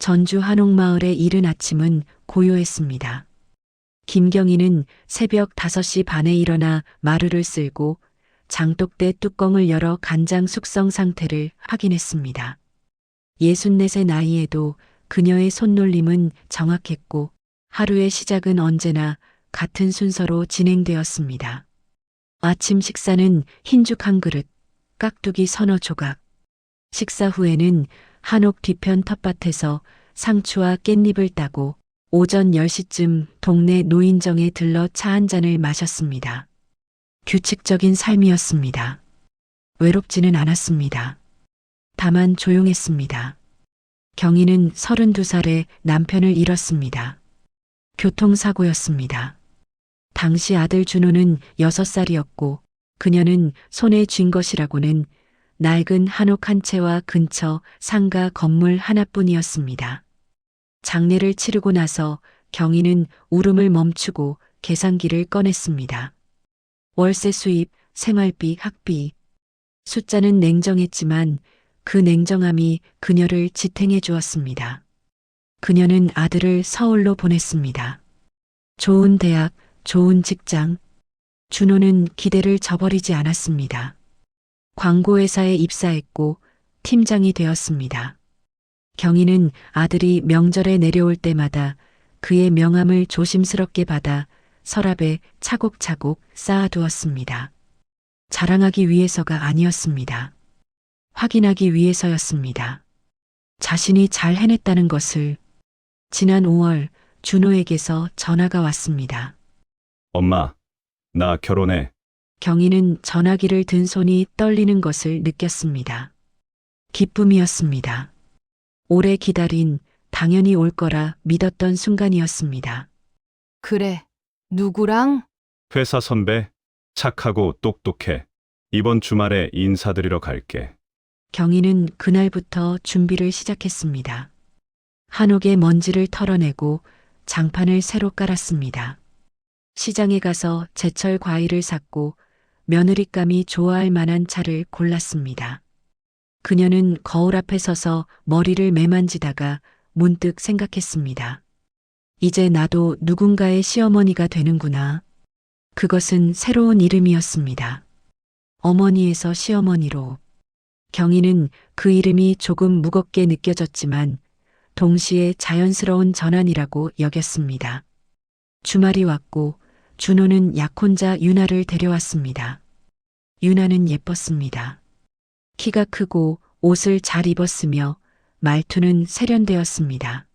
전주 한옥마을의 이른 아침은 고요했습니다. 김경희는 새벽 5시 반에 일어나 마루를 쓸고 장독대 뚜껑을 열어 간장 숙성 상태를 확인했습니다. 64세 나이에도 그녀의 손놀림은 정확했고 하루의 시작은 언제나 같은 순서로 진행되었습니다. 아침 식사는 흰죽 한 그릇, 깍두기 서너 조각. 식사 후에는 한옥 뒤편 텃밭에서 상추와 깻잎을 따고 오전 10시쯤 동네 노인정에 들러 차 한 잔을 마셨습니다. 규칙적인 삶이었습니다. 외롭지는 않았습니다. 다만 조용했습니다. 경희는 32살에 남편을 잃었습니다. 교통사고였습니다. 당시 아들 준호는 6살이었고 그녀는 손에 쥔 것이라고는 낡은 한옥 한 채와 근처 상가 건물 하나뿐이었습니다. 장례를 치르고 나서 경희는 울음을 멈추고 계산기를 꺼냈습니다. 월세 수입, 생활비, 학비. 숫자는 냉정했지만 그 냉정함이 그녀를 지탱해 주었습니다. 그녀는 아들을 서울로 보냈습니다. 좋은 대학, 좋은 직장. 준호는 기대를 저버리지 않았습니다. 광고회사에 입사했고 팀장이 되었습니다. 경희는 아들이 명절에 내려올 때마다 그의 명함을 조심스럽게 받아 서랍에 차곡차곡 쌓아두었습니다. 자랑하기 위해서가 아니었습니다. 확인하기 위해서였습니다. 자신이 잘 해냈다는 것을. 지난 5월 준호에게서 전화가 왔습니다. 엄마, 나 결혼해. 경희는 전화기를 든 손이 떨리는 것을 느꼈습니다. 기쁨이었습니다. 오래 기다린, 당연히 올 거라 믿었던 순간이었습니다. 그래. 누구랑? 회사 선배, 착하고 똑똑해. 이번 주말에 인사드리러 갈게. 경희는 그날부터 준비를 시작했습니다. 한옥의 먼지를 털어내고 장판을 새로 깔았습니다. 시장에 가서 제철 과일을 샀고 며느리감이 좋아할 만한 차를 골랐습니다. 그녀는 거울 앞에 서서 머리를 매만지다가 문득 생각했습니다. 이제 나도 누군가의 시어머니가 되는구나. 그것은 새로운 이름이었습니다. 어머니에서 시어머니로. 경희는 그 이름이 조금 무겁게 느껴졌지만 동시에 자연스러운 전환이라고 여겼습니다. 주말이 왔고 준호는 약혼자 유나를 데려왔습니다. 유나는 예뻤습니다. 키가 크고 옷을 잘 입었으며 말투는 세련되었습니다.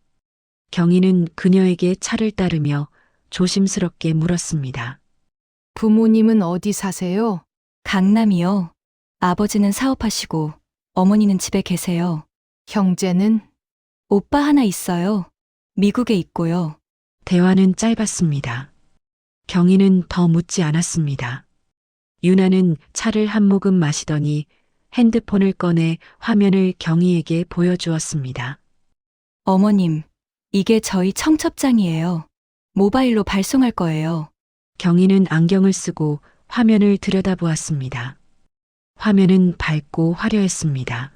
경희는 그녀에게 차를 따르며 조심스럽게 물었습니다. 부모님은 어디 사세요? 강남이요. 아버지는 사업하시고 어머니는 집에 계세요. 형제는? 오빠 하나 있어요. 미국에 있고요. 대화는 짧았습니다. 경희는 더 묻지 않았습니다. 유나는 차를 한 모금 마시더니 핸드폰을 꺼내 화면을 경희에게 보여주었습니다. 어머님, 이게 저희 청첩장이에요. 모바일로 발송할 거예요. 경희는 안경을 쓰고 화면을 들여다보았습니다. 화면은 밝고 화려했습니다.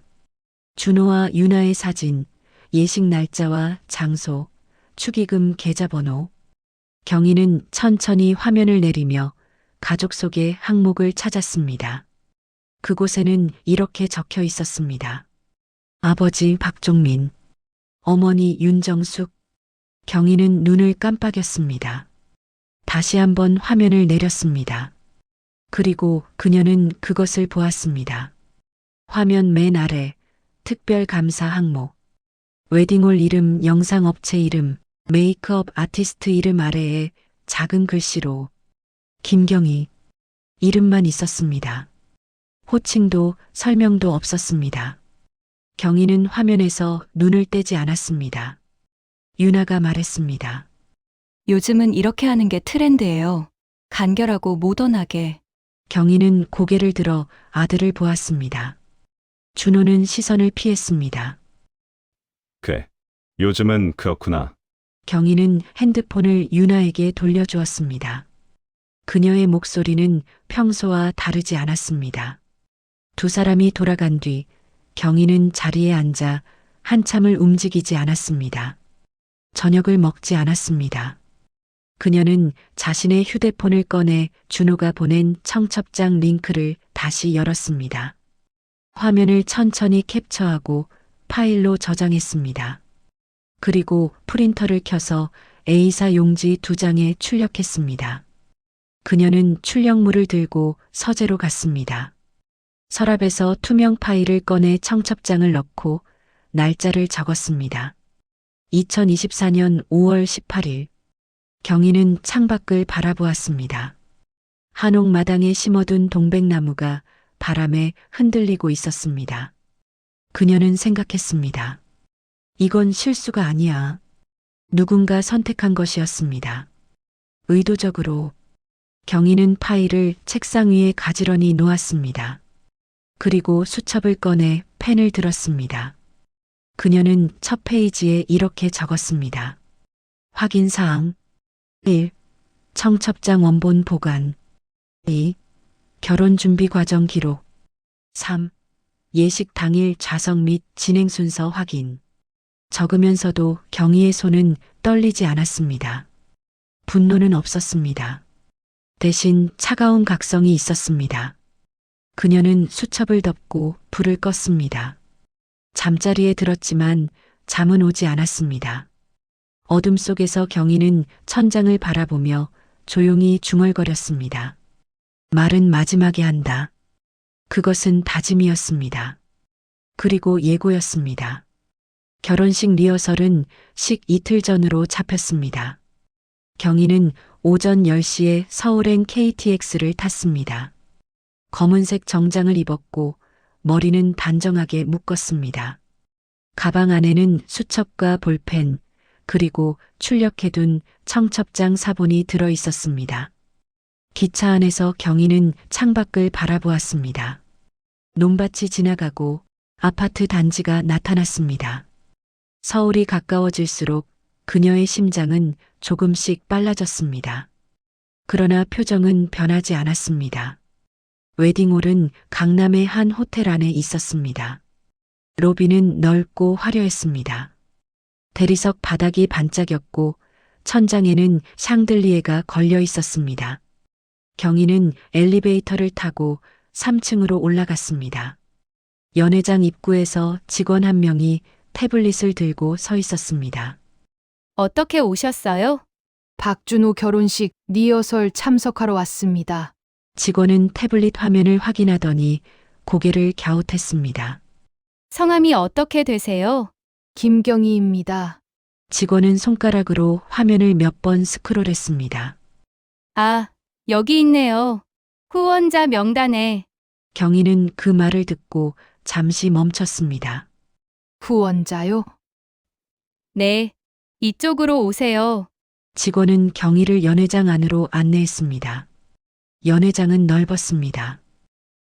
준호와 유나의 사진, 예식 날짜와 장소, 축의금 계좌번호. 경희는 천천히 화면을 내리며 가족 속의 항목을 찾았습니다. 그곳에는 이렇게 적혀 있었습니다. 아버지 박종민, 어머니 윤정숙. 경희는 눈을 깜빡였습니다. 다시 한번 화면을 내렸습니다. 그리고 그녀는 그것을 보았습니다. 화면 맨 아래 특별 감사 항목. 웨딩홀 이름, 영상업체 이름, 메이크업 아티스트 이름 아래에 작은 글씨로 김경희 이름만 있었습니다. 호칭도 설명도 없었습니다. 경희는 화면에서 눈을 떼지 않았습니다. 유나가 말했습니다. 요즘은 이렇게 하는 게 트렌드예요. 간결하고 모던하게. 경희는 고개를 들어 아들을 보았습니다. 준호는 시선을 피했습니다. 그래. 요즘은 그렇구나. 경희는 핸드폰을 유나에게 돌려주었습니다. 그녀의 목소리는 평소와 다르지 않았습니다. 두 사람이 돌아간 뒤 경희는 자리에 앉아 한참을 움직이지 않았습니다. 저녁을 먹지 않았습니다. 그녀는 자신의 휴대폰을 꺼내 준호가 보낸 청첩장 링크를 다시 열었습니다. 화면을 천천히 캡처하고 파일로 저장했습니다. 그리고 프린터를 켜서 A사 용지 2장에 출력했습니다. 그녀는 출력물을 들고 서재로 갔습니다. 서랍에서 투명 파일을 꺼내 청첩장을 넣고 날짜를 적었습니다. 2024년 5월 18일. 경희는 창밖을 바라보았습니다. 한옥 마당에 심어둔 동백나무가 바람에 흔들리고 있었습니다. 그녀는 생각했습니다. 이건 실수가 아니야. 누군가 선택한 것이었습니다. 의도적으로. 경희는 파일을 책상 위에 가지런히 놓았습니다. 그리고 수첩을 꺼내 펜을 들었습니다. 그녀는 첫 페이지에 이렇게 적었습니다. 확인사항 1. 청첩장 원본 보관 2. 결혼 준비 과정 기록 3. 예식 당일 좌석 및 진행 순서 확인. 적으면서도 경희의 손은 떨리지 않았습니다. 분노는 없었습니다. 대신 차가운 각성이 있었습니다. 그녀는 수첩을 덮고 불을 껐습니다. 잠자리에 들었지만 잠은 오지 않았습니다. 어둠 속에서 경희는 천장을 바라보며 조용히 중얼거렸습니다. 말은 마지막에 한다. 그것은 다짐이었습니다. 그리고 예고였습니다. 결혼식 리허설은 식 이틀 전으로 잡혔습니다. 경희는 오전 10시에 서울행 KTX를 탔습니다. 검은색 정장을 입었고 머리는 단정하게 묶었습니다. 가방 안에는 수첩과 볼펜, 그리고 출력해둔 청첩장 사본이 들어 있었습니다. 기차 안에서 경희는 창밖을 바라보았습니다. 논밭이 지나가고 아파트 단지가 나타났습니다. 서울이 가까워질수록 그녀의 심장은 조금씩 빨라졌습니다. 그러나 표정은 변하지 않았습니다. 웨딩홀은 강남의 한 호텔 안에 있었습니다. 로비는 넓고 화려했습니다. 대리석 바닥이 반짝였고 천장에는 샹들리에가 걸려 있었습니다. 경희는 엘리베이터를 타고 3층으로 올라갔습니다. 연회장 입구에서 직원 한 명이 태블릿을 들고 서 있었습니다. 어떻게 오셨어요? 박준호 결혼식 리허설 참석하러 왔습니다. 직원은 태블릿 화면을 확인하더니 고개를 갸웃했습니다. 성함이 어떻게 되세요? 김경희입니다. 직원은 손가락으로 화면을 몇 번 스크롤했습니다. 아, 여기 있네요. 후원자 명단에. 경희는 그 말을 듣고 잠시 멈췄습니다. 후원자요? 네, 이쪽으로 오세요. 직원은 경희를 연회장 안으로 안내했습니다. 연회장은 넓었습니다.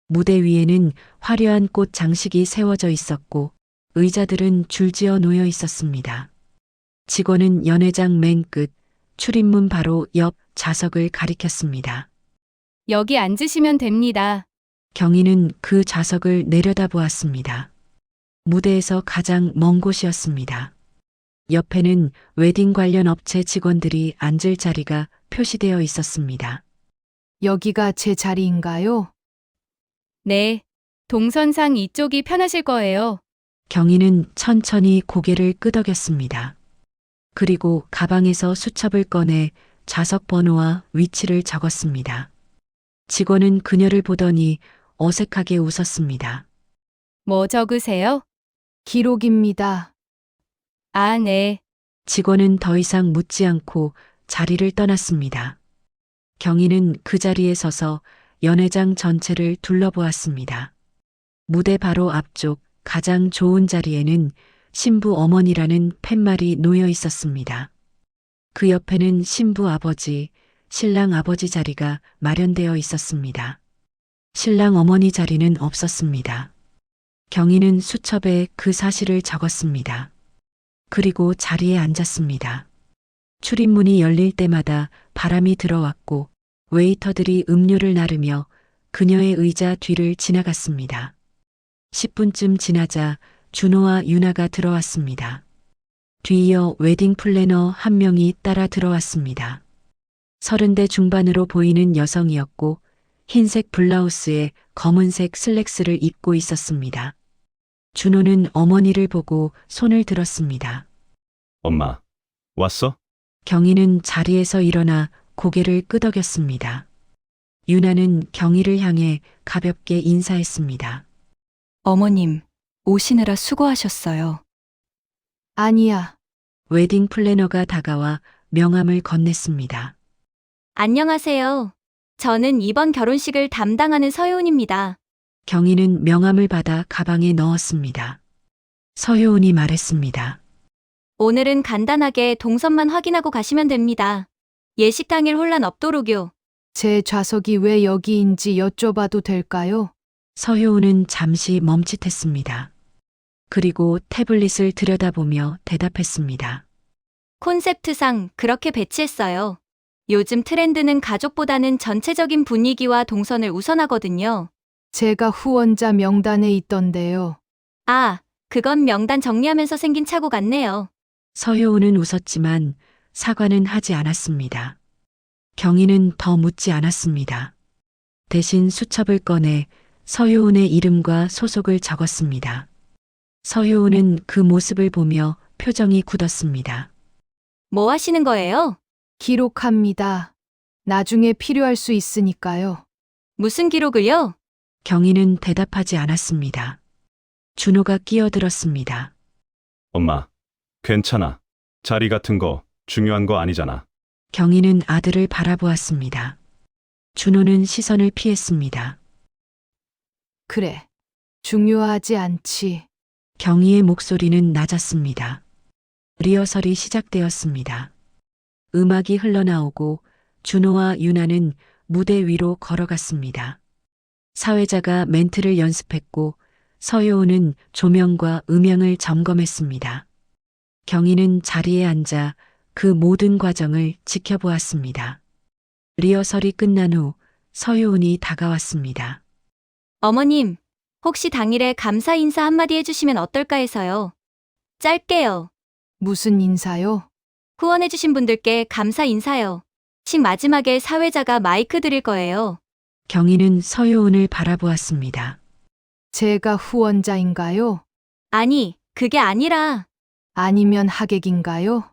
무대 위에는 화려한 꽃 장식이 세워져 있었고 의자들은 줄지어 놓여 있었습니다. 직원은 연회장 맨 끝, 출입문 바로 옆 좌석을 가리켰습니다. 여기 앉으시면 됩니다. 경희는 그 좌석을 내려다보았습니다. 무대에서 가장 먼 곳이었습니다. 옆에는 웨딩 관련 업체 직원들이 앉을 자리가 표시되어 있었습니다. 여기가 제 자리인가요? 네, 동선상 이쪽이 편하실 거예요. 경희는 천천히 고개를 끄덕였습니다. 그리고 가방에서 수첩을 꺼내 좌석 번호와 위치를 적었습니다. 직원은 그녀를 보더니 어색하게 웃었습니다. 뭐 적으세요? 기록입니다. 아, 네. 직원은 더 이상 묻지 않고 자리를 떠났습니다. 경희는 그 자리에 서서 연회장 전체를 둘러보았습니다. 무대 바로 앞쪽 가장 좋은 자리에는 신부 어머니라는 팻말이 놓여 있었습니다. 그 옆에는 신부 아버지, 신랑 아버지 자리가 마련되어 있었습니다. 신랑 어머니 자리는 없었습니다. 경희는 수첩에 그 사실을 적었습니다. 그리고 자리에 앉았습니다. 출입문이 열릴 때마다 바람이 들어왔고 웨이터들이 음료를 나르며 그녀의 의자 뒤를 지나갔습니다. 10분쯤 지나자 준호와 유나가 들어왔습니다. 뒤이어 웨딩 플래너 한 명이 따라 들어왔습니다. 30대 중반으로 보이는 여성이었고 흰색 블라우스에 검은색 슬랙스를 입고 있었습니다. 준호는 어머니를 보고 손을 들었습니다. 엄마, 왔어? 경희는 자리에서 일어나 고개를 끄덕였습니다. 유나는 경희를 향해 가볍게 인사했습니다. 어머님, 오시느라 수고하셨어요. 아니야. 웨딩 플래너가 다가와 명함을 건넸습니다. 안녕하세요. 저는 이번 결혼식을 담당하는 서효은입니다. 경희는 명함을 받아 가방에 넣었습니다. 서효은이 말했습니다. 오늘은 간단하게 동선만 확인하고 가시면 됩니다. 예식 당일 혼란 없도록요. 제 좌석이 왜 여기인지 여쭤봐도 될까요? 서효은은 잠시 멈칫했습니다. 그리고 태블릿을 들여다보며 대답했습니다. 콘셉트상 그렇게 배치했어요. 요즘 트렌드는 가족보다는 전체적인 분위기와 동선을 우선하거든요. 제가 후원자 명단에 있던데요. 아, 그건 명단 정리하면서 생긴 착오 같네요. 서효은은 웃었지만 사과는 하지 않았습니다. 경희는 더 묻지 않았습니다. 대신 수첩을 꺼내 서효은의 이름과 소속을 적었습니다. 서효은은 그 모습을 보며 표정이 굳었습니다. 뭐 하시는 거예요? 기록합니다. 나중에 필요할 수 있으니까요. 무슨 기록을요? 경희는 대답하지 않았습니다. 준호가 끼어들었습니다. 엄마, 괜찮아. 자리 같은 거 중요한 거 아니잖아. 경희는 아들을 바라보았습니다. 준호는 시선을 피했습니다. 그래. 중요하지 않지. 경희의 목소리는 낮았습니다. 리허설이 시작되었습니다. 음악이 흘러나오고 준호와 유나는 무대 위로 걸어갔습니다. 사회자가 멘트를 연습했고 서효은은 조명과 음향을 점검했습니다. 경희는 자리에 앉아 그 모든 과정을 지켜보았습니다. 리허설이 끝난 후 서효은이 다가왔습니다. 어머님, 혹시 당일에 감사 인사 한마디 해주시면 어떨까 해서요. 짧게요. 무슨 인사요? 후원해주신 분들께 감사 인사요. 식 마지막에 사회자가 마이크 드릴 거예요. 경희는 서효은을 바라보았습니다. 제가 후원자인가요? 아니, 그게 아니라 아니면 하객인가요?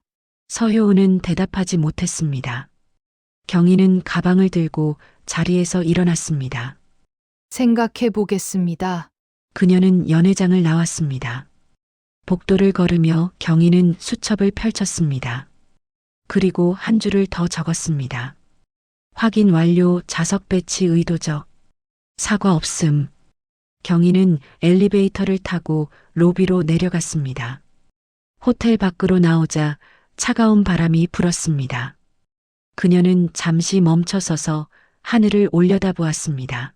서효은은 대답하지 못했습니다. 경희는 가방을 들고 자리에서 일어났습니다. 생각해 보겠습니다. 그녀는 연회장을 나왔습니다. 복도를 걸으며 경희는 수첩을 펼쳤습니다. 그리고 한 줄을 더 적었습니다. 확인 완료 좌석 배치 의도적. 사과 없음. 경희는 엘리베이터를 타고 로비로 내려갔습니다. 호텔 밖으로 나오자 차가운 바람이 불었습니다. 그녀는 잠시 멈춰서서 하늘을 올려다보았습니다.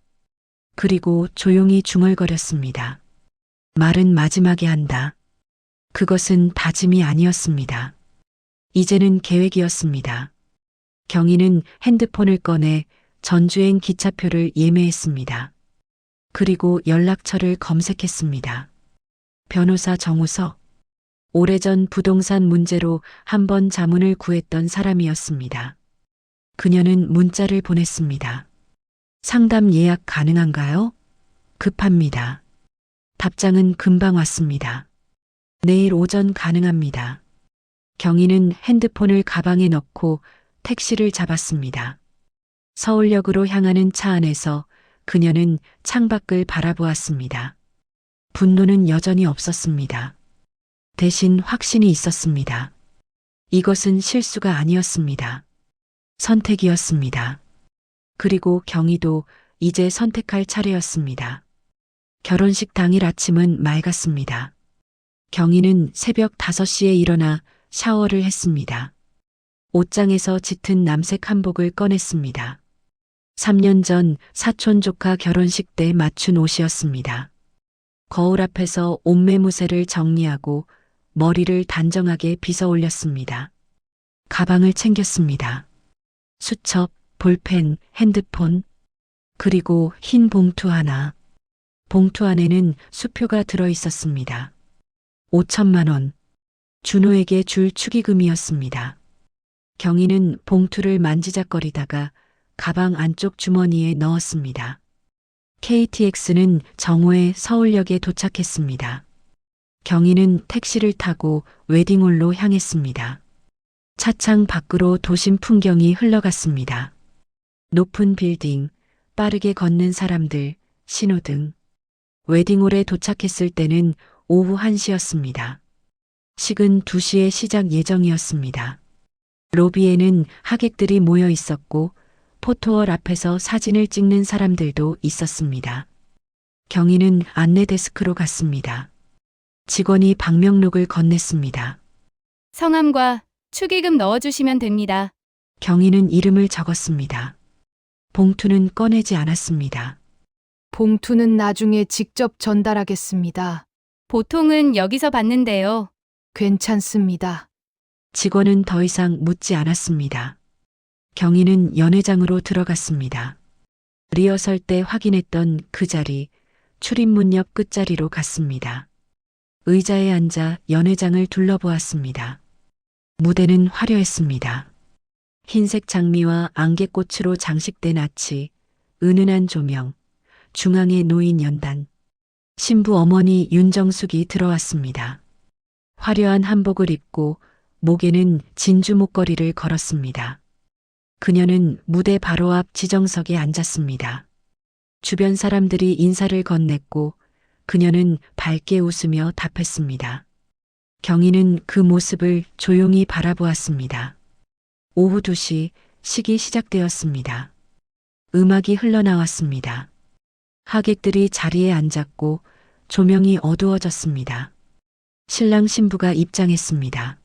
그리고 조용히 중얼거렸습니다. 말은 마지막에 한다. 그것은 다짐이 아니었습니다. 이제는 계획이었습니다. 경희는 핸드폰을 꺼내 전주행 기차표를 예매했습니다. 그리고 연락처를 검색했습니다. 변호사 정우석. 오래전 부동산 문제로 한 번 자문을 구했던 사람이었습니다. 그녀는 문자를 보냈습니다. 상담 예약 가능한가요? 급합니다. 답장은 금방 왔습니다. 내일 오전 가능합니다. 경희는 핸드폰을 가방에 넣고 택시를 잡았습니다. 서울역으로 향하는 차 안에서 그녀는 창밖을 바라보았습니다. 분노는 여전히 없었습니다. 대신 확신이 있었습니다. 이것은 실수가 아니었습니다. 선택이었습니다. 그리고 경희도 이제 선택할 차례였습니다. 결혼식 당일 아침은 맑았습니다. 경희는 새벽 5시에 일어나 샤워를 했습니다. 옷장에서 짙은 남색 한복을 꺼냈습니다. 3년 전 사촌 조카 결혼식 때 맞춘 옷이었습니다. 거울 앞에서 옷매무새를 정리하고 머리를 단정하게 빗어 올렸습니다. 가방을 챙겼습니다. 수첩, 볼펜, 핸드폰, 그리고 흰 봉투 하나. 봉투 안에는 수표가 들어 있었습니다. 5천만 원. 준호에게 줄 축의금이었습니다. 경희는 봉투를 만지작거리다가 가방 안쪽 주머니에 넣었습니다. KTX는 정오에 서울역에 도착했습니다. 경희는 택시를 타고 웨딩홀로 향했습니다. 차창 밖으로 도심 풍경이 흘러갔습니다. 높은 빌딩, 빠르게 걷는 사람들, 신호등. 웨딩홀에 도착했을 때는 오후 1시였습니다. 식은 2시에 시작 예정이었습니다. 로비에는 하객들이 모여 있었고 포토월 앞에서 사진을 찍는 사람들도 있었습니다. 경희는 안내 데스크로 갔습니다. 직원이 방명록을 건넸습니다. 성함과 축의금 넣어주시면 됩니다. 경희는 이름을 적었습니다. 봉투는 꺼내지 않았습니다. 봉투는 나중에 직접 전달하겠습니다. 보통은 여기서 받는데요. 괜찮습니다. 직원은 더 이상 묻지 않았습니다. 경희는 연회장으로 들어갔습니다. 리허설 때 확인했던 그 자리, 출입문 옆 끝자리로 갔습니다. 의자에 앉아 연회장을 둘러보았습니다. 무대는 화려했습니다. 흰색 장미와 안개꽃으로 장식된 아치, 은은한 조명, 중앙에 놓인 연단. 신부 어머니 윤정숙이 들어왔습니다. 화려한 한복을 입고 목에는 진주 목걸이를 걸었습니다. 그녀는 무대 바로 앞 지정석에 앉았습니다. 주변 사람들이 인사를 건넸고 그녀는 밝게 웃으며 답했습니다. 경희는 그 모습을 조용히 바라보았습니다. 오후 2시 식이 시작되었습니다. 음악이 흘러나왔습니다. 하객들이 자리에 앉았고 조명이 어두워졌습니다. 신랑 신부가 입장했습니다.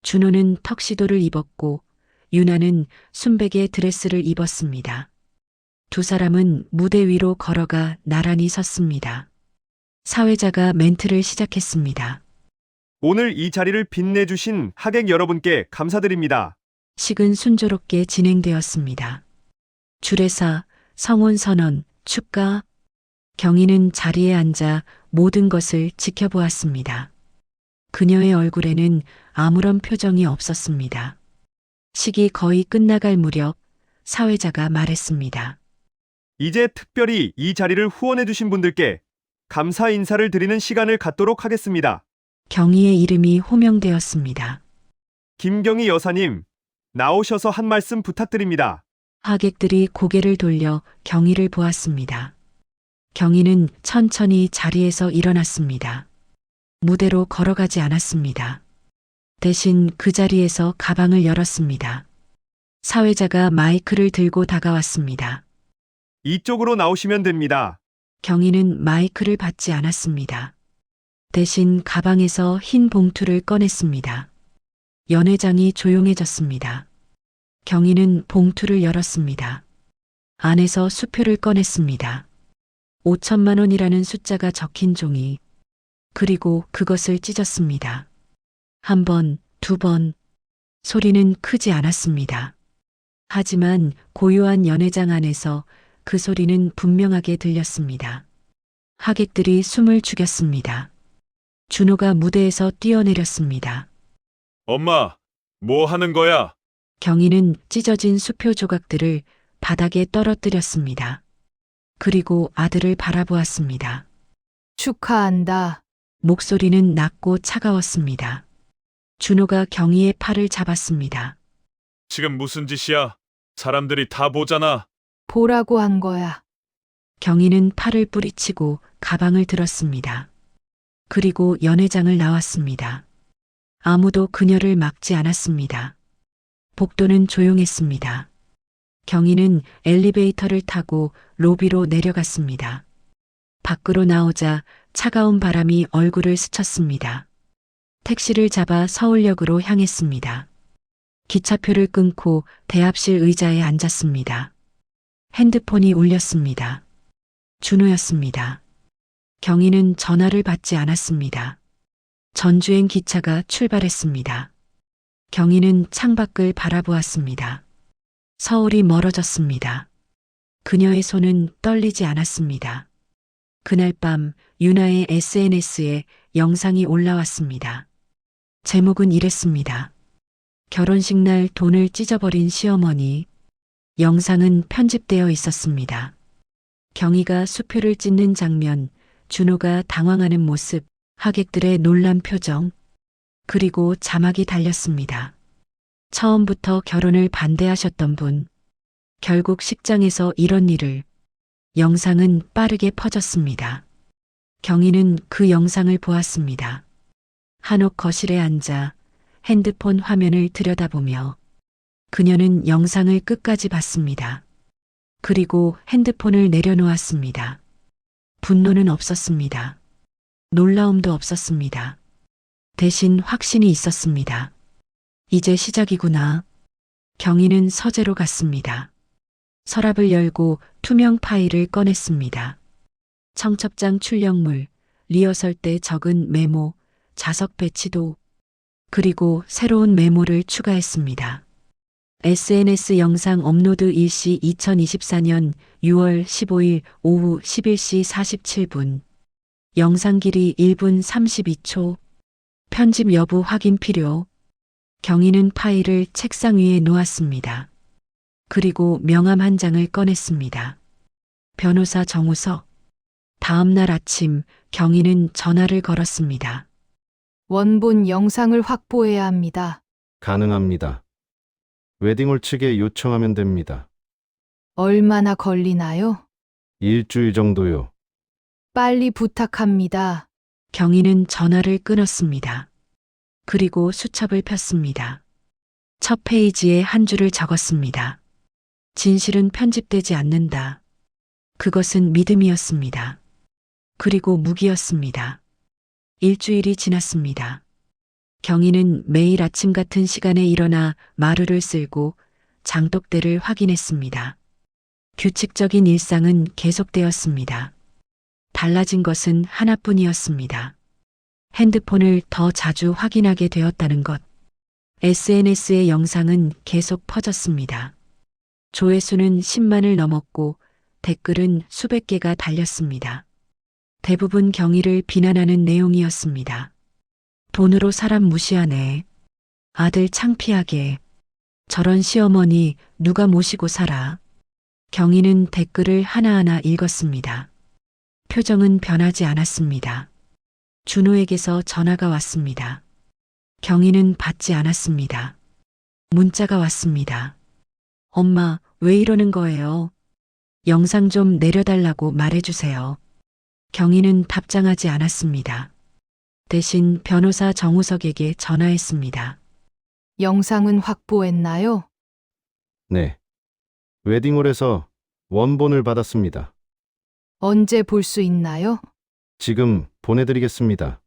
준호는 턱시도를 입었고 유나는 순백의 드레스를 입었습니다. 두 사람은 무대 위로 걸어가 나란히 섰습니다. 사회자가 멘트를 시작했습니다. 오늘 이 자리를 빛내주신 하객 여러분께 감사드립니다. 식은 순조롭게 진행되었습니다. 주례사, 성혼 선언, 축가. 경희는 자리에 앉아 모든 것을 지켜보았습니다. 그녀의 얼굴에는 아무런 표정이 없었습니다. 식이 거의 끝나갈 무렵 사회자가 말했습니다. 이제 특별히 이 자리를 후원해주신 분들께 감사 인사를 드리는 시간을 갖도록 하겠습니다. 경희의 이름이 호명되었습니다. 김경희 여사님, 나오셔서 한 말씀 부탁드립니다. 하객들이 고개를 돌려 경희를 보았습니다. 경희는 천천히 자리에서 일어났습니다. 무대로 걸어가지 않았습니다. 대신 그 자리에서 가방을 열었습니다. 사회자가 마이크를 들고 다가왔습니다. 이쪽으로 나오시면 됩니다. 경희는 마이크를 받지 않았습니다. 대신 가방에서 흰 봉투를 꺼냈습니다. 연회장이 조용해졌습니다. 경희는 봉투를 열었습니다. 안에서 수표를 꺼냈습니다. 5천만 원이라는 숫자가 적힌 종이. 그리고 그것을 찢었습니다. 한 번, 두 번. 소리는 크지 않았습니다. 하지만 고요한 연회장 안에서 그 소리는 분명하게 들렸습니다. 하객들이 숨을 죽였습니다. 준호가 무대에서 뛰어내렸습니다. 엄마, 뭐 하는 거야? 경희는 찢어진 수표 조각들을 바닥에 떨어뜨렸습니다. 그리고 아들을 바라보았습니다. 축하한다. 목소리는 낮고 차가웠습니다. 준호가 경희의 팔을 잡았습니다. 지금 무슨 짓이야? 사람들이 다 보잖아. 보라고 한 거야. 경희는 팔을 뿌리치고 가방을 들었습니다. 그리고 연회장을 나왔습니다. 아무도 그녀를 막지 않았습니다. 복도는 조용했습니다. 경희는 엘리베이터를 타고 로비로 내려갔습니다. 밖으로 나오자 차가운 바람이 얼굴을 스쳤습니다. 택시를 잡아 서울역으로 향했습니다. 기차표를 끊고 대합실 의자에 앉았습니다. 핸드폰이 울렸습니다. 준호였습니다. 경희는 전화를 받지 않았습니다. 전주행 기차가 출발했습니다. 경희는 창밖을 바라보았습니다. 서울이 멀어졌습니다. 그녀의 손은 떨리지 않았습니다. 그날 밤 유나의 SNS에 영상이 올라왔습니다. 제목은 이랬습니다. 결혼식 날 돈을 찢어버린 시어머니. 영상은 편집되어 있었습니다. 경희가 수표를 찢는 장면, 준호가 당황하는 모습, 하객들의 놀란 표정, 그리고 자막이 달렸습니다. 처음부터 결혼을 반대하셨던 분, 결국 식장에서 이런 일을. 영상은 빠르게 퍼졌습니다. 경희는 그 영상을 보았습니다. 한옥 거실에 앉아 핸드폰 화면을 들여다보며 그녀는 영상을 끝까지 봤습니다. 그리고 핸드폰을 내려놓았습니다. 분노는 없었습니다. 놀라움도 없었습니다. 대신 확신이 있었습니다. 이제 시작이구나. 경희는 서재로 갔습니다. 서랍을 열고 투명 파일을 꺼냈습니다. 청첩장 출력물, 리허설 때 적은 메모, 자석 배치도, 그리고 새로운 메모를 추가했습니다. SNS 영상 업로드 일시 2024년 6월 15일 오후 11시 47분. 영상 길이 1분 32초. 편집 여부 확인 필요. 경희는 파일을 책상 위에 놓았습니다. 그리고 명함 한 장을 꺼냈습니다. 변호사 정우석. 다음 날 아침 경희는 전화를 걸었습니다. 원본 영상을 확보해야 합니다. 가능합니다. 웨딩홀 측에 요청하면 됩니다. 얼마나 걸리나요? 일주일 정도요. 빨리 부탁합니다. 경희는 전화를 끊었습니다. 그리고 수첩을 폈습니다. 첫 페이지에 한 줄을 적었습니다. 진실은 편집되지 않는다. 그것은 믿음이었습니다. 그리고 무기였습니다. 일주일이 지났습니다. 경희는 매일 아침 같은 시간에 일어나 마루를 쓸고 장독대를 확인했습니다. 규칙적인 일상은 계속되었습니다. 달라진 것은 하나뿐이었습니다. 핸드폰을 더 자주 확인하게 되었다는 것. SNS의 영상은 계속 퍼졌습니다. 조회수는 10만을 넘었고 댓글은 수백 개가 달렸습니다. 대부분 경희를 비난하는 내용이었습니다. 돈으로 사람 무시하네. 아들 창피하게. 저런 시어머니 누가 모시고 살아. 경희는 댓글을 하나하나 읽었습니다. 표정은 변하지 않았습니다. 준호에게서 전화가 왔습니다. 경희는 받지 않았습니다. 문자가 왔습니다. 엄마, 왜 이러는 거예요? 영상 좀 내려달라고 말해주세요. 경희는 답장하지 않았습니다. 대신 변호사 정우석에게 전화했습니다. 영상은 확보했나요? 네. 웨딩홀에서 원본을 받았습니다. 언제 볼 수 있나요? 지금 보내드리겠습니다.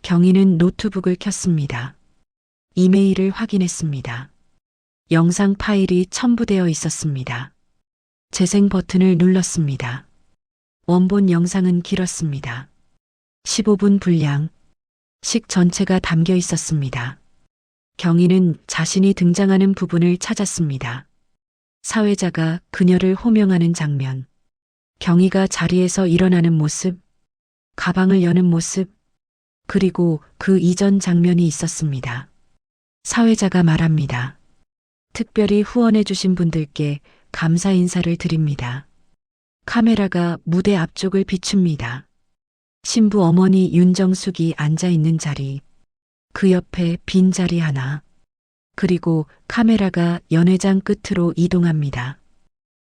경희는 노트북을 켰습니다. 이메일을 확인했습니다. 영상 파일이 첨부되어 있었습니다. 재생 버튼을 눌렀습니다. 원본 영상은 길었습니다. 15분 분량. 식 전체가 담겨 있었습니다. 경희는 자신이 등장하는 부분을 찾았습니다. 사회자가 그녀를 호명하는 장면. 경희가 자리에서 일어나는 모습. 가방을 여는 모습. 그리고 그 이전 장면이 있었습니다. 사회자가 말합니다. 특별히 후원해 주신 분들께 감사 인사를 드립니다. 카메라가 무대 앞쪽을 비춥니다. 신부 어머니 윤정숙이 앉아 있는 자리, 그 옆에 빈 자리 하나, 그리고 카메라가 연회장 끝으로 이동합니다.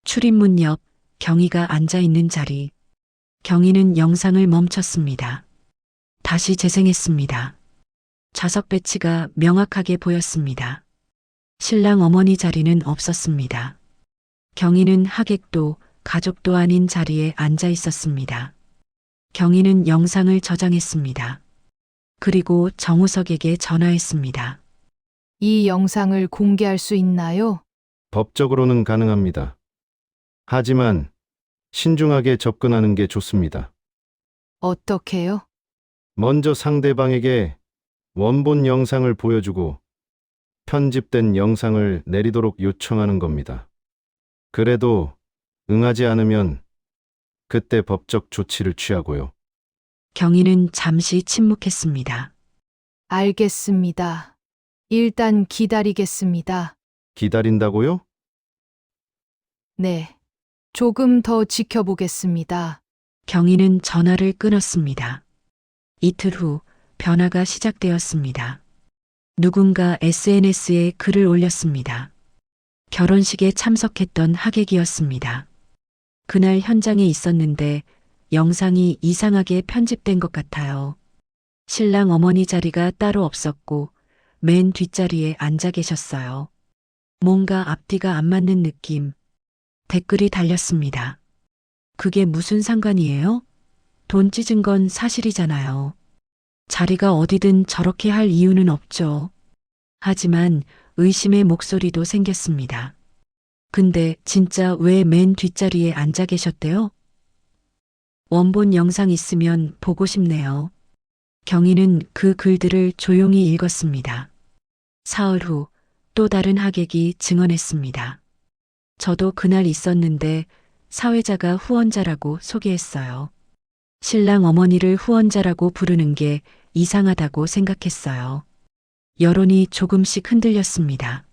출입문 옆 경희가 앉아 있는 자리. 경희는 영상을 멈췄습니다. 다시 재생했습니다. 좌석 배치가 명확하게 보였습니다. 신랑 어머니 자리는 없었습니다. 경희는 하객도 가족도 아닌 자리에 앉아 있었습니다. 경희는 영상을 저장했습니다. 그리고 정우석에게 전화했습니다. 이 영상을 공개할 수 있나요? 법적으로는 가능합니다. 하지만 신중하게 접근하는 게 좋습니다. 어떻게요? 먼저 상대방에게 원본 영상을 보여주고 편집된 영상을 내리도록 요청하는 겁니다. 그래도 응하지 않으면 그때 법적 조치를 취하고요. 경희는 잠시 침묵했습니다. 알겠습니다. 일단 기다리겠습니다. 기다린다고요? 네. 조금 더 지켜보겠습니다. 경희는 전화를 끊었습니다. 이틀 후 변화가 시작되었습니다. 누군가 SNS에 글을 올렸습니다. 결혼식에 참석했던 하객이었습니다. 그날 현장에 있었는데 영상이 이상하게 편집된 것 같아요. 신랑 어머니 자리가 따로 없었고 맨 뒷자리에 앉아 계셨어요. 뭔가 앞뒤가 안 맞는 느낌. 댓글이 달렸습니다. 그게 무슨 상관이에요? 돈 찢은 건 사실이잖아요. 자리가 어디든 저렇게 할 이유는 없죠. 하지만 의심의 목소리도 생겼습니다. 근데 진짜 왜 맨 뒷자리에 앉아 계셨대요? 원본 영상 있으면 보고 싶네요. 경희는 그 글들을 조용히 읽었습니다. 사흘 후 또 다른 하객이 증언했습니다. 저도 그날 있었는데 사회자가 후원자라고 소개했어요. 신랑 어머니를 후원자라고 부르는 게 이상하다고 생각했어요. 여론이 조금씩 흔들렸습니다.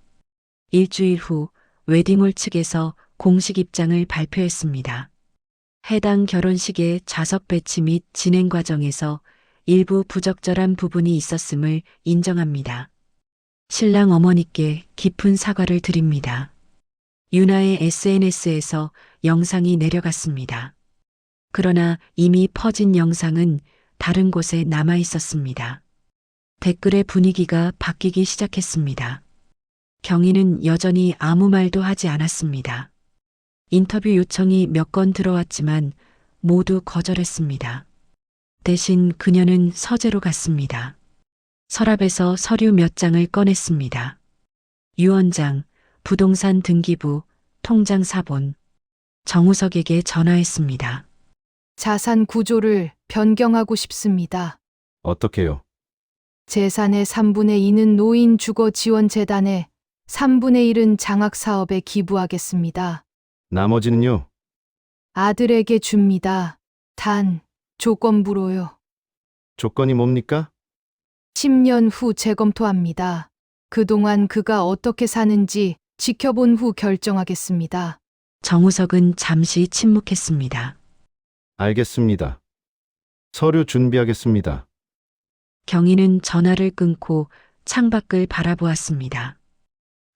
일주일 후 웨딩홀 측에서 공식 입장을 발표했습니다. 해당 결혼식의 좌석 배치 및 진행 과정에서 일부 부적절한 부분이 있었음을 인정합니다. 신랑 어머니께 깊은 사과를 드립니다. 유나의 SNS에서 영상이 내려갔습니다. 그러나 이미 퍼진 영상은 다른 곳에 남아 있었습니다. 댓글의 분위기가 바뀌기 시작했습니다. 경희는 여전히 아무 말도 하지 않았습니다. 인터뷰 요청이 몇 건 들어왔지만 모두 거절했습니다. 대신 그녀는 서재로 갔습니다. 서랍에서 서류 몇 장을 꺼냈습니다. 유언장, 부동산 등기부, 통장 사본. 정우석에게 전화했습니다. 자산 구조를 변경하고 싶습니다. 어떻게요? 재산의 3분의 2는 노인 주거 지원 재단에 3분의 1은 장학 사업에 기부하겠습니다. 나머지는요? 아들에게 줍니다. 단 조건부로요. 조건이 뭡니까? 10년 후 재검토합니다. 그동안 그가 어떻게 사는지 지켜본 후 결정하겠습니다. 정우석은 잠시 침묵했습니다. 알겠습니다. 서류 준비하겠습니다. 경희는 전화를 끊고 창밖을 바라보았습니다.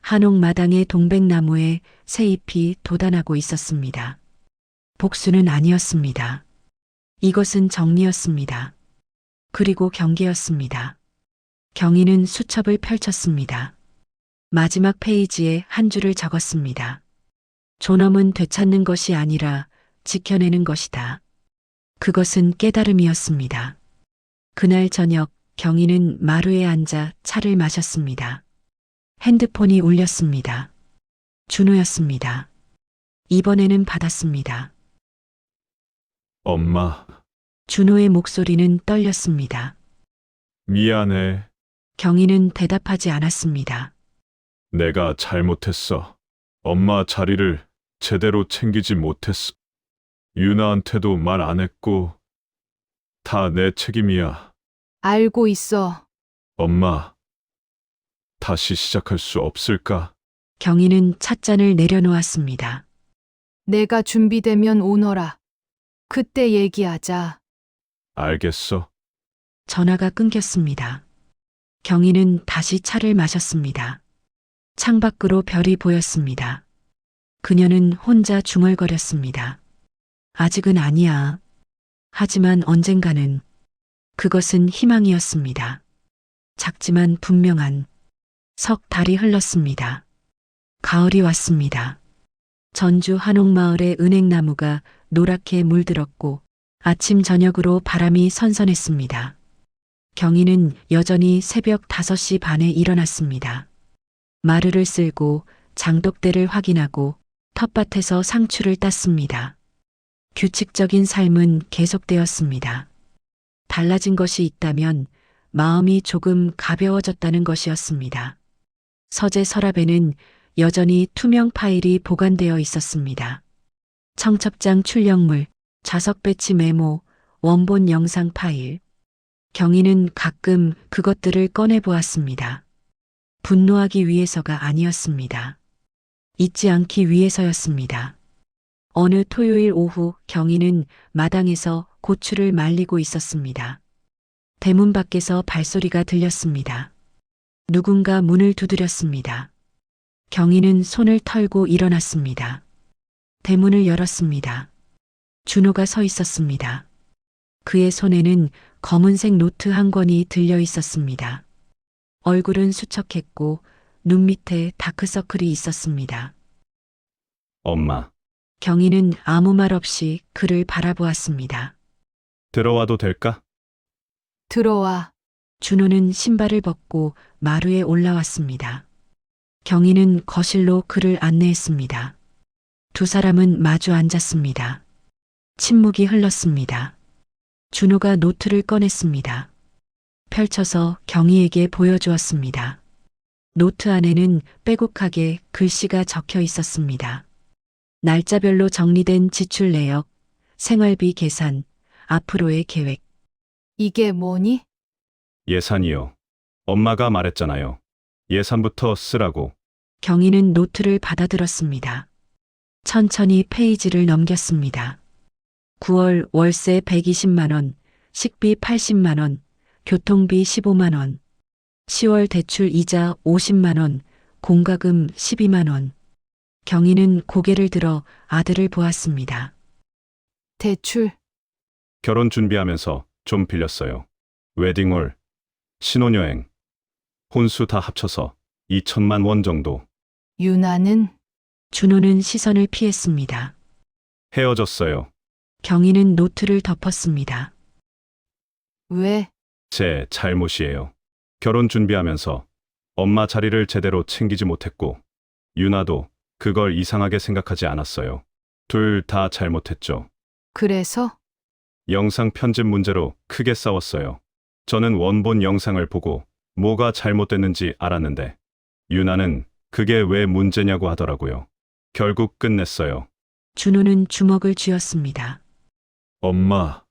한옥 마당의 동백나무에 새잎이 돋아나고 있었습니다. 복수는 아니었습니다. 이것은 정리였습니다. 그리고 경계였습니다. 경희는 수첩을 펼쳤습니다. 마지막 페이지에 한 줄을 적었습니다. 존엄은 되찾는 것이 아니라 지켜내는 것이다. 그것은 깨달음이었습니다. 그날 저녁 경희는 마루에 앉아 차를 마셨습니다. 핸드폰이 울렸습니다. 준호였습니다. 이번에는 받았습니다. 엄마, 준호의 목소리는 떨렸습니다. 미안해. 경희는 대답하지 않았습니다. 내가 잘못했어. 엄마 자리를 제대로 챙기지 못했어. 유나한테도 말 안 했고, 다 내 책임이야. 알고 있어. 엄마, 다시 시작할 수 없을까? 경희는 찻잔을 내려놓았습니다. 내가 준비되면 오너라. 그때 얘기하자. 알겠어. 전화가 끊겼습니다. 경희는 다시 차를 마셨습니다. 창밖으로 별이 보였습니다. 그녀는 혼자 중얼거렸습니다. 아직은 아니야. 하지만 언젠가는. 그것은 희망이었습니다. 작지만 분명한. 석 달이 흘렀습니다. 가을이 왔습니다. 전주 한옥마을의 은행나무가 노랗게 물들었고 아침 저녁으로 바람이 선선했습니다. 경희는 여전히 새벽 5시 반에 일어났습니다. 마루를 쓸고 장독대를 확인하고 텃밭에서 상추를 땄습니다. 규칙적인 삶은 계속되었습니다. 달라진 것이 있다면 마음이 조금 가벼워졌다는 것이었습니다. 서재 서랍에는 여전히 투명 파일이 보관되어 있었습니다. 청첩장 출력물, 좌석 배치 메모, 원본 영상 파일. 경희는 가끔 그것들을 꺼내 보았습니다. 분노하기 위해서가 아니었습니다. 잊지 않기 위해서였습니다. 어느 토요일 오후 경희는 마당에서 고추를 말리고 있었습니다. 대문 밖에서 발소리가 들렸습니다. 누군가 문을 두드렸습니다. 경희는 손을 털고 일어났습니다. 대문을 열었습니다. 준호가 서 있었습니다. 그의 손에는 검은색 노트 한 권이 들려 있었습니다. 얼굴은 수척했고 눈 밑에 다크서클이 있었습니다. 엄마, 경희는 아무 말 없이 그를 바라보았습니다. 들어와도 될까? 들어와. 준호는 신발을 벗고 마루에 올라왔습니다. 경희는 거실로 그를 안내했습니다. 두 사람은 마주 앉았습니다. 침묵이 흘렀습니다. 준호가 노트를 꺼냈습니다. 펼쳐서 경희에게 보여주었습니다. 노트 안에는 빼곡하게 글씨가 적혀 있었습니다. 날짜별로 정리된 지출 내역, 생활비 계산, 앞으로의 계획. 이게 뭐니? 예산이요. 엄마가 말했잖아요. 예산부터 쓰라고. 경희는 노트를 받아들었습니다. 천천히 페이지를 넘겼습니다. 9월 월세 120만 원, 식비 80만 원, 교통비 15만 원, 10월 대출 이자 50만 원, 공과금 12만 원. 경희는 고개를 들어 아들을 보았습니다. 대출. 결혼 준비하면서 좀 빌렸어요. 웨딩홀, 신혼여행, 혼수 다 합쳐서 2천만 원 정도. 유나는 준호는 시선을 피했습니다. 헤어졌어요. 경희는 노트를 덮었습니다. 왜? 제 잘못이에요. 결혼 준비하면서 엄마 자리를 제대로 챙기지 못했고, 유나도 그걸 이상하게 생각하지 않았어요. 둘 다 잘못했죠. 그래서? 영상 편집 문제로 크게 싸웠어요. 저는 원본 영상을 보고 뭐가 잘못됐는지 알았는데, 유나는 그게 왜 문제냐고 하더라고요. 결국 끝냈어요. 준호는 주먹을 쥐었습니다. 엄마,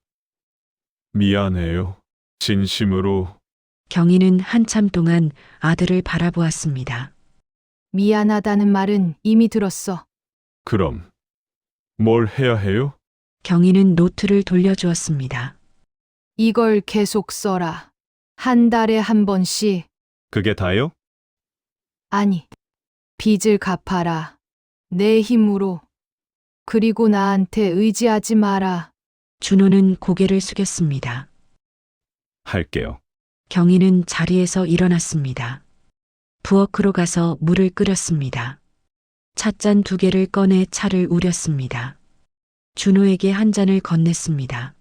미안해요. 진심으로. 경희는 한참 동안 아들을 바라보았습니다. 미안하다는 말은 이미 들었어. 그럼 뭘 해야 해요? 경희는 노트를 돌려주었습니다. 이걸 계속 써라. 한 달에 한 번씩. 그게 다요? 아니, 빚을 갚아라. 내 힘으로. 그리고 나한테 의지하지 마라. 준호는 고개를 숙였습니다. 할게요. 경희는 자리에서 일어났습니다. 부엌으로 가서 물을 끓였습니다. 찻잔 2개를 꺼내 차를 우렸습니다. 준호에게 한 잔을 건넸습니다.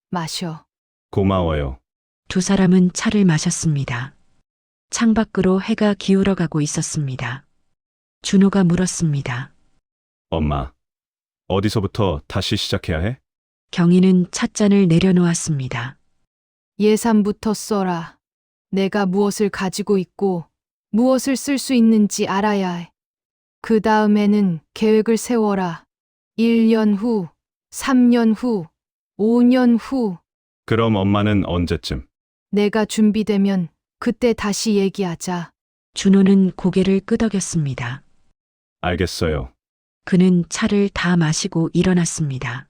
마셔. 고마워요. 두 사람은 차를 마셨습니다. 창밖으로 해가 기울어가고 있었습니다. 준호가 물었습니다. 엄마, 어디서부터 다시 시작해야 해? 경희는 찻잔을 내려놓았습니다. 예산부터 써라. 내가 무엇을 가지고 있고 무엇을 쓸 수 있는지 알아야 해. 그 다음에는 계획을 세워라. 1년 후, 3년 후, 5년 후. 그럼 엄마는 언제쯤? 내가 준비되면 그때 다시 얘기하자. 준호는 고개를 끄덕였습니다. 알겠어요. 그는 차를 다 마시고 일어났습니다.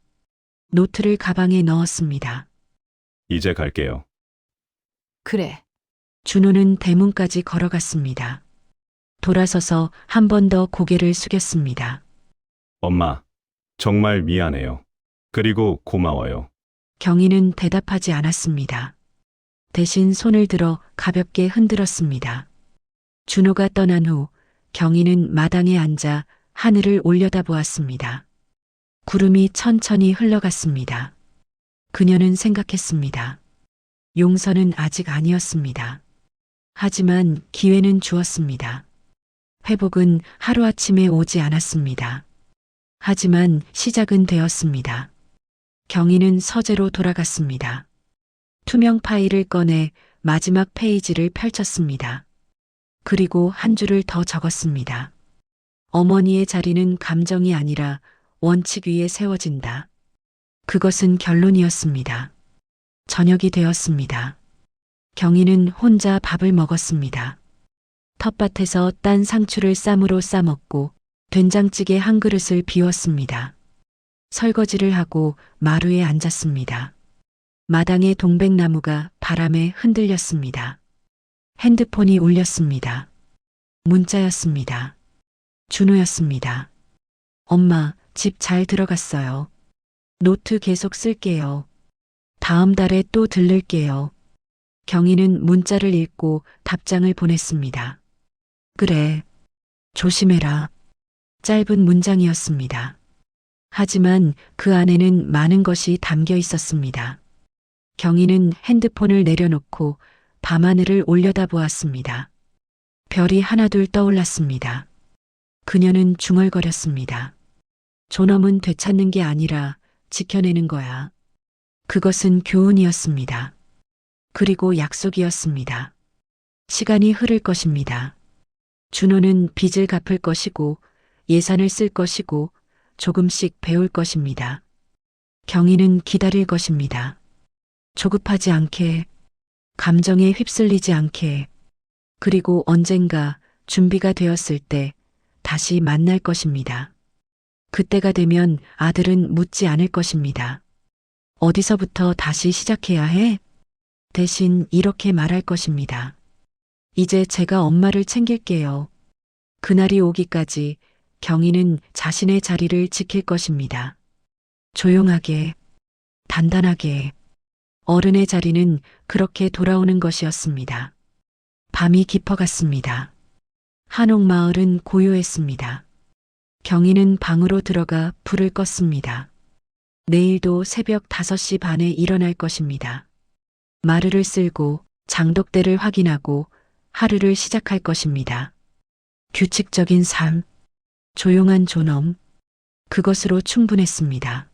노트를 가방에 넣었습니다. 이제 갈게요. 그래. 준호는 대문까지 걸어갔습니다. 돌아서서 한 번 더 고개를 숙였습니다. 엄마, 정말 미안해요. 그리고 고마워요. 경희는 대답하지 않았습니다. 대신 손을 들어 가볍게 흔들었습니다. 준호가 떠난 후 경희는 마당에 앉아 하늘을 올려다보았습니다. 구름이 천천히 흘러갔습니다. 그녀는 생각했습니다. 용서는 아직 아니었습니다. 하지만 기회는 주었습니다. 회복은 하루아침에 오지 않았습니다. 하지만 시작은 되었습니다. 경희는 서재로 돌아갔습니다. 투명 파일을 꺼내 마지막 페이지를 펼쳤습니다. 그리고 한 줄을 더 적었습니다. 어머니의 자리는 감정이 아니라 원칙 위에 세워진다. 그것은 결론이었습니다. 저녁이 되었습니다. 경희는 혼자 밥을 먹었습니다. 텃밭에서 딴 상추를 쌈으로 싸먹고 된장찌개 한 그릇을 비웠습니다. 설거지를 하고 마루에 앉았습니다. 마당의 동백나무가 바람에 흔들렸습니다. 핸드폰이 울렸습니다. 문자였습니다. 준호였습니다. 엄마, 집 잘 들어갔어요. 노트 계속 쓸게요. 다음 달에 또 들를게요. 경희는 문자를 읽고 답장을 보냈습니다. 그래. 조심해라. 짧은 문장이었습니다. 하지만 그 안에는 많은 것이 담겨 있었습니다. 경희는 핸드폰을 내려놓고 밤하늘을 올려다보았습니다. 별이 하나둘 떠올랐습니다. 그녀는 중얼거렸습니다. 존엄은 되찾는 게 아니라 지켜내는 거야. 그것은 교훈이었습니다. 그리고 약속이었습니다. 시간이 흐를 것입니다. 준호는 빚을 갚을 것이고 예산을 쓸 것이고 조금씩 배울 것입니다. 경희는 기다릴 것입니다. 조급하지 않게, 감정에 휩쓸리지 않게, 그리고 언젠가 준비가 되었을 때 다시 만날 것입니다. 그때가 되면 아들은 묻지 않을 것입니다. 어디서부터 다시 시작해야 해? 대신 이렇게 말할 것입니다. 이제 제가 엄마를 챙길게요. 그날이 오기까지 경희는 자신의 자리를 지킬 것입니다. 조용하게, 단단하게. 어른의 자리는 그렇게 돌아오는 것이었습니다. 밤이 깊어갔습니다. 한옥마을은 고요했습니다. 경희는 방으로 들어가 불을 껐습니다. 내일도 새벽 5시 반에 일어날 것입니다. 마루를 쓸고 장독대를 확인하고 하루를 시작할 것입니다. 규칙적인 삶, 조용한 존엄, 그것으로 충분했습니다.